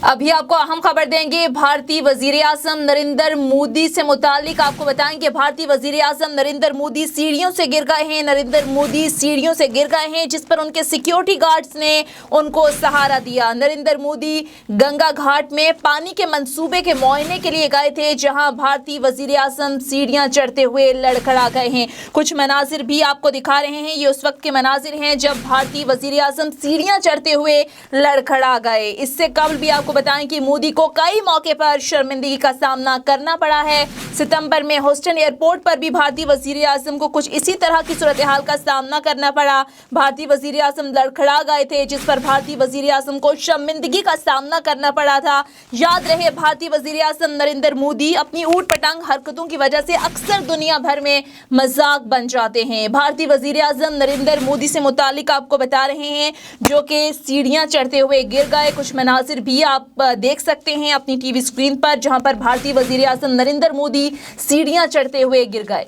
अभी आपको अहम खबर देंगे भारतीय वजीर आजम नरेंद्र मोदी से मुतालिक। आपको बताएंगे भारतीय वजीर आजम नरेंद्र मोदी सीढ़ियों से गिर गए हैं। नरेंद्र मोदी सीढ़ियों से गिर गए हैं, जिस पर उनके सिक्योरिटी गार्ड्स ने उनको सहारा दिया। नरेंद्र मोदी गंगा घाट में पानी के मंसूबे के मुआयने के लिए गए थे, जहां भारतीय वजीर आजम सीढ़ियां चढ़ते हुए लड़खड़ा गए हैं। कुछ मनाजिर भी आपको दिखा रहे हैं। ये उस वक्त के मनाजिर हैं जब भारतीय वजीर आजम सीढ़ियां चढ़ते हुए लड़खड़ा गए। इससे कबल भी आपको बताएं कि मोदी को कई मौके पर शर्मिंदगी का सामना करना पड़ा है। सितंबर में ह्यूस्टन एयरपोर्ट पर भी भारतीय वजीर आजम को कुछ इसी तरह की सूरत हाल का सामना करना पड़ा। भारतीय वजीर आजम लड़खड़ा गए थे, जिस पर भारतीय वजीर आजम को शर्मिंदगी का सामना करना पड़ा था। याद रहे, भारतीय वजीर आजम नरेंद्र मोदी अपनी ऊट पटांग हरकतों की वजह से अक्सर दुनिया भर में मजाक बन जाते हैं। भारतीय वजीर आजम नरेंद्र मोदी से मुतालिक आपको बता रहे हैं, जो कि सीढ़ियां चढ़ते हुए गिर गए। कुछ मनाजिर भी आप देख सकते हैं अपनी टीवी स्क्रीन पर, जहां पर भारतीय वजीर आजम नरेंद्र मोदी सीढ़ियां चढ़ते हुए गिर गए।